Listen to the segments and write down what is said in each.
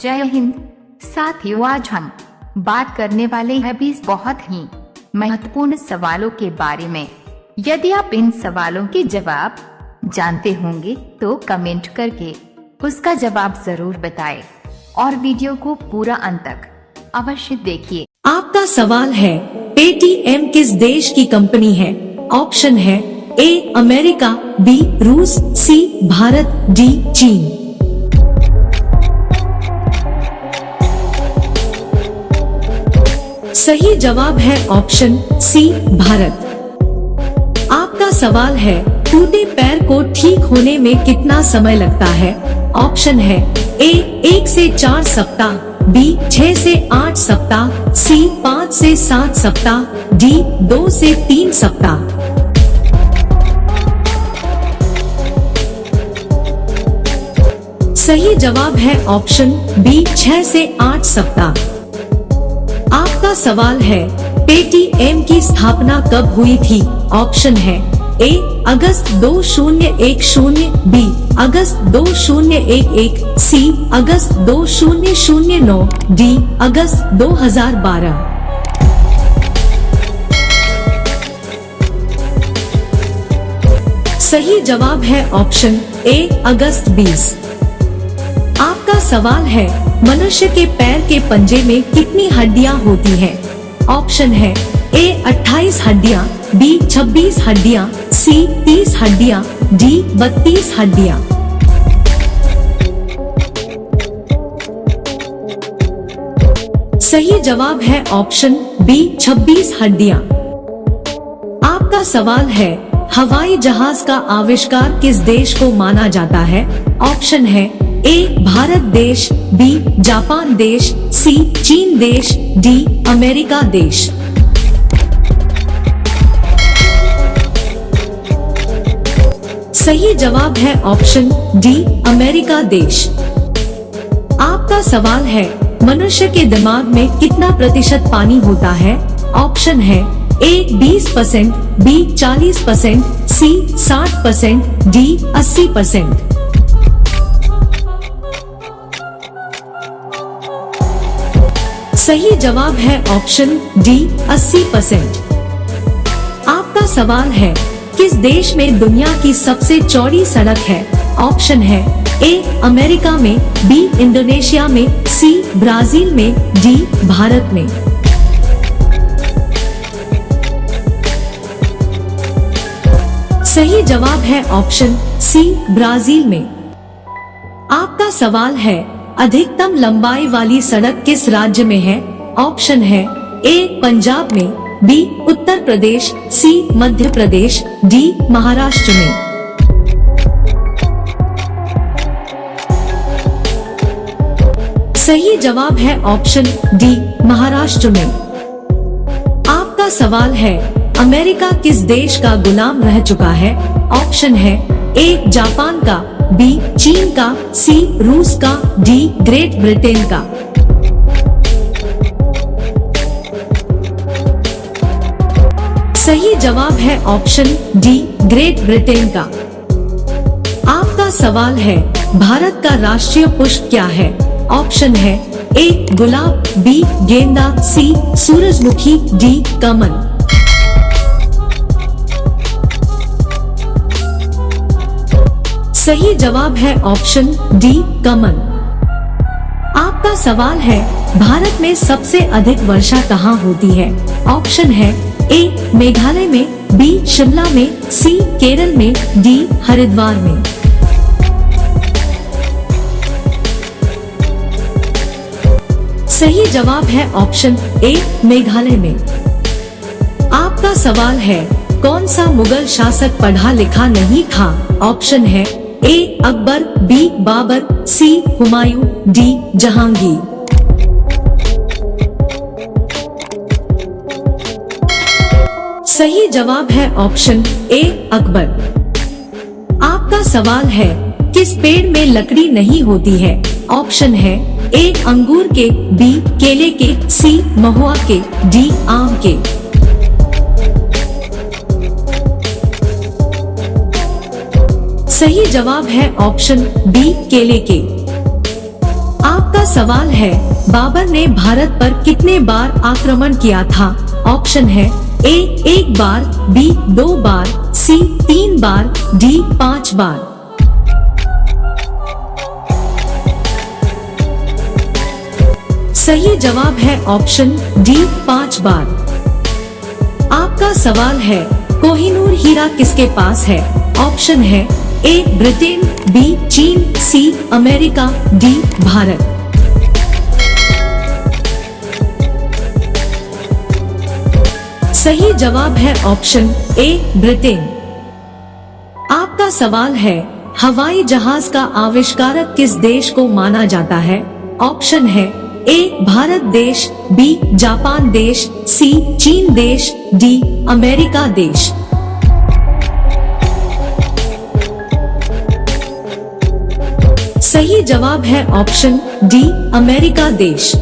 जय हिंद साथियों, आज हम बात करने वाले हैं 20 बहुत ही महत्वपूर्ण सवालों के बारे में। यदि आप इन सवालों के जवाब जानते होंगे तो कमेंट करके उसका जवाब जरूर बताएं और वीडियो को पूरा अंत तक अवश्य देखिए। आपका सवाल है, पेटीएम किस देश की कंपनी है? ऑप्शन है ए अमेरिका, बी रूस, सी भारत, डी चीन। सही जवाब है ऑप्शन सी भारत। आपका सवाल है, टूटे पैर को ठीक होने में कितना समय लगता है? ऑप्शन है ए 1 से 4 सप्ताह, बी 6 से 8 सप्ताह, सी 5 से 7 सप्ताह, डी 2 से 3 सप्ताह। सही जवाब है ऑप्शन बी 6 से 8 सप्ताह। आपका सवाल है, पेटीएम की स्थापना कब हुई थी? ऑप्शन है ए अगस्त 2010, बी अगस्त 2011, सी अगस्त 2009, डी अगस्त 2012। सही जवाब है ऑप्शन ए अगस्त 20। आपका सवाल है, मनुष्य के पैर के पंजे में कितनी हड्डियां होती हैं? ऑप्शन है ए 28 हड्डियां, बी 26 हड्डियां, सी 30 हड्डियां, डी 32 हड्डियां। सही जवाब है ऑप्शन बी 26 हड्डियां। आपका सवाल है, हवाई जहाज का आविष्कार किस देश को माना जाता है? ऑप्शन है ए भारत देश, बी जापान देश, सी चीन देश, डी अमेरिका देश। सही जवाब है ऑप्शन डी अमेरिका देश। आपका सवाल है, मनुष्य के दिमाग में कितना प्रतिशत पानी होता है? ऑप्शन है ए 20%, बी 40%, सी 60%, डी 80%। सही जवाब है ऑप्शन डी 80%। आपका सवाल है, किस देश में दुनिया की सबसे चौड़ी सड़क है? ऑप्शन है ए अमेरिका में, बी इंडोनेशिया में, सी ब्राजील में, डी भारत में। सही जवाब है ऑप्शन सी ब्राजील में। आपका सवाल है, अधिकतम लंबाई वाली सड़क किस राज्य में है? ऑप्शन है ए पंजाब में, बी उत्तर प्रदेश, सी मध्य प्रदेश, डी महाराष्ट्र में। सही जवाब है ऑप्शन डी महाराष्ट्र में। आपका सवाल है, अमेरिका किस देश का गुलाम रह चुका है? ऑप्शन है ए जापान का, बी चीन का, सी रूस का, डी ग्रेट ब्रिटेन का। सही जवाब है ऑप्शन डी ग्रेट ब्रिटेन का। आपका सवाल है, भारत का राष्ट्रीय पुष्प क्या है? ऑप्शन है ए गुलाब, बी गेंदा, सी सूरजमुखी, डी कमल। सही जवाब है ऑप्शन डी कमल। आपका सवाल है, भारत में सबसे अधिक वर्षा कहाँ होती है? ऑप्शन है ए मेघालय में, बी शिमला में, सी केरल में, डी हरिद्वार में। सही जवाब है ऑप्शन ए मेघालय में। आपका सवाल है, कौन सा मुगल शासक पढ़ा लिखा नहीं था? ऑप्शन है ए अकबर, बी बाबर, सी हुमायूं, डी जहांगीर। सही जवाब है ऑप्शन ए अकबर। आपका सवाल है, किस पेड़ में लकड़ी नहीं होती है? ऑप्शन है ए अंगूर के, बी केले के, सी महुआ के, डी आम के। सही जवाब है ऑप्शन बी केले के। आप आपका सवाल है, बाबर ने भारत पर कितने बार आक्रमण किया था? ऑप्शन है ए 1 बार, बी 2 बार, सी 3 बार, डी 5 बार। सही जवाब है ऑप्शन डी 5 बार। आपका सवाल है, कोहिनूर हीरा किसके पास है? ऑप्शन है ए ब्रिटेन, बी चीन, सी अमेरिका, डी भारत। सही जवाब है ऑप्शन ए ब्रिटेन। आपका सवाल है, हवाई जहाज का आविष्कारक किस देश को माना जाता है? ऑप्शन है ए भारत देश, बी जापान देश, सी चीन देश, डी अमेरिका देश। सही जवाब है ऑप्शन डी अमेरिका देश।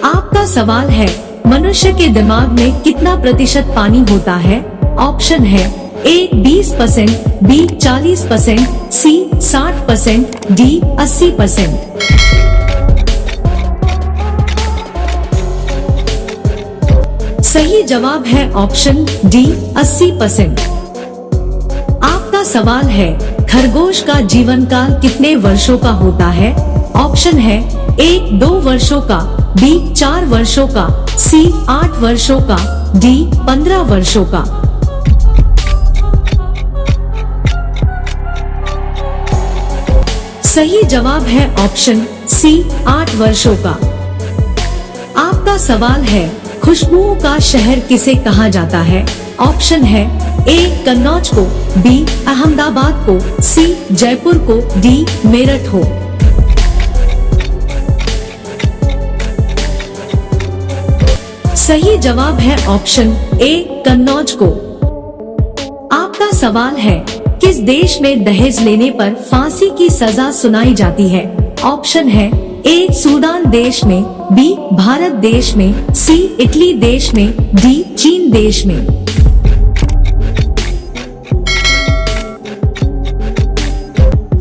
आपका सवाल है, मनुष्य के दिमाग में कितना प्रतिशत पानी होता है? ऑप्शन है ए 20%, बी 40%, सी 60%, डी 80%। सही जवाब है ऑप्शन डी 80%। आपका सवाल है, खरगोश का जीवन काल कितने वर्षों का होता है? ऑप्शन है ए 2 वर्षों का, बी 4 वर्षों का, सी 8 वर्षों का, डी 15 वर्षों का। सही जवाब है ऑप्शन सी 8 वर्षों का। आपका सवाल है, खुशबुओं का शहर किसे कहा जाता है? ऑप्शन है ए कन्नौज को, बी अहमदाबाद को, सी जयपुर को, डी मेरठ हो। सही जवाब है ऑप्शन ए कन्नौज को। आपका सवाल है, किस देश में दहेज लेने पर फांसी की सजा सुनाई जाती है? ऑप्शन है ए सूडान देश में, बी भारत देश में, सी इटली देश में, डी चीन देश में।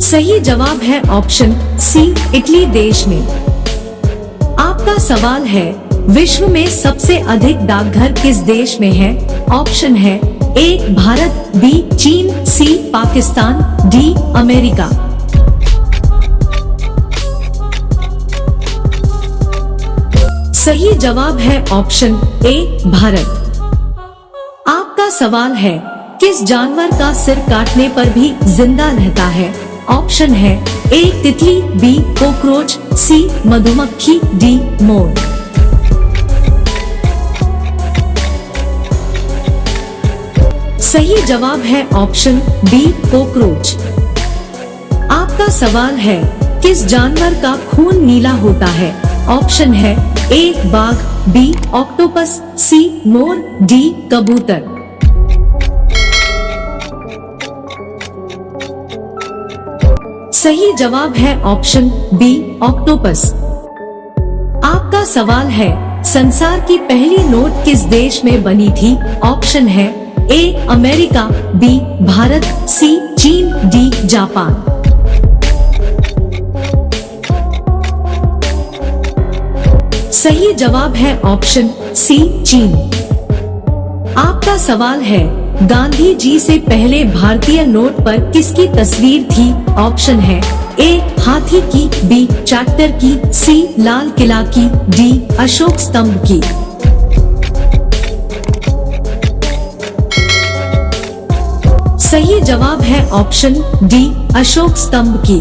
सही जवाब है ऑप्शन सी इटली देश में। आपका सवाल है, विश्व में सबसे अधिक डाकघर किस देश में है? ऑप्शन है ए भारत, बी चीन, सी पाकिस्तान, डी अमेरिका। सही जवाब है ऑप्शन ए भारत। आपका सवाल है, किस जानवर का सिर काटने पर भी जिंदा रहता है? ऑप्शन है ए तितली, बी कॉकरोच, सी मधुमक्खी, डी मोर। सही जवाब है ऑप्शन बी कॉकरोच। आपका सवाल है, किस जानवर का खून नीला होता है? ऑप्शन है ए बाघ, बी ऑक्टोपस, सी मोर, डी कबूतर। सही जवाब है ऑप्शन बी ऑक्टोपस। आपका सवाल है, संसार की पहली नोट किस देश में बनी थी? ऑप्शन है ए अमेरिका, बी भारत, सी चीन, डी जापान। सही जवाब है ऑप्शन सी चीन। आपका सवाल है, गांधी जी से पहले भारतीय नोट पर किसकी तस्वीर थी? ऑप्शन है ए हाथी की, बी ट्रैक्टर की, सी लाल किला की, डी अशोक स्तंभ की। सही जवाब है ऑप्शन डी अशोक स्तंभ की।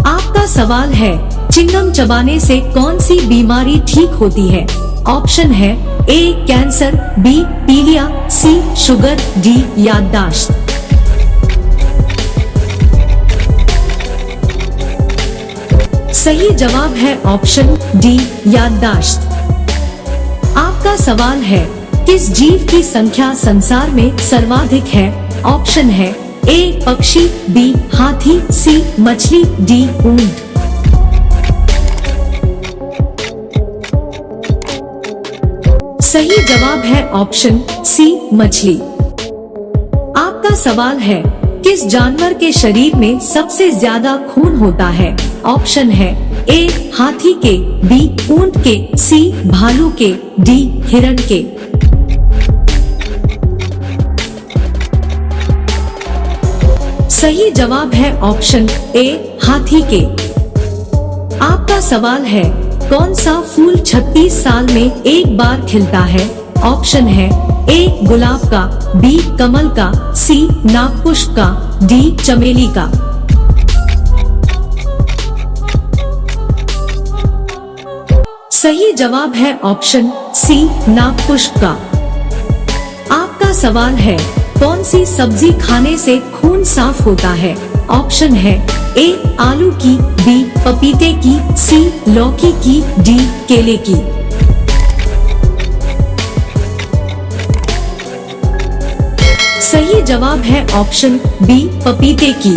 आपका सवाल है, चिंगम चबाने से कौन सी बीमारी ठीक होती है? ऑप्शन है ए कैंसर, बी पीलिया, सी शुगर, डी याददाश्त। सही जवाब है ऑप्शन डी याददाश्त। आपका सवाल है, किस जीव की संख्या संसार में सर्वाधिक है? ऑप्शन है ए पक्षी, बी हाथी, सी मछली, डी ऊंट। सही जवाब है ऑप्शन सी मछली। आपका सवाल है, किस जानवर के शरीर में सबसे ज्यादा खून होता है? ऑप्शन है ए हाथी के, बी ऊंट के, सी भालू के, डी हिरण के। सही जवाब है ऑप्शन ए हाथी के। आपका सवाल है कौन सा फूल 36 साल में एक बार खिलता है? ऑप्शन है ए गुलाब का, बी कमल का, सी नागपुष्प का, डी चमेली का। सही जवाब है ऑप्शन सी नागपुष्प का। आपका सवाल है कौन सी सब्जी खाने से खून साफ होता है? ऑप्शन है ए आलू की, बी पपीते की, सी लौकी की, डी केले की। सही जवाब है ऑप्शन बी पपीते की।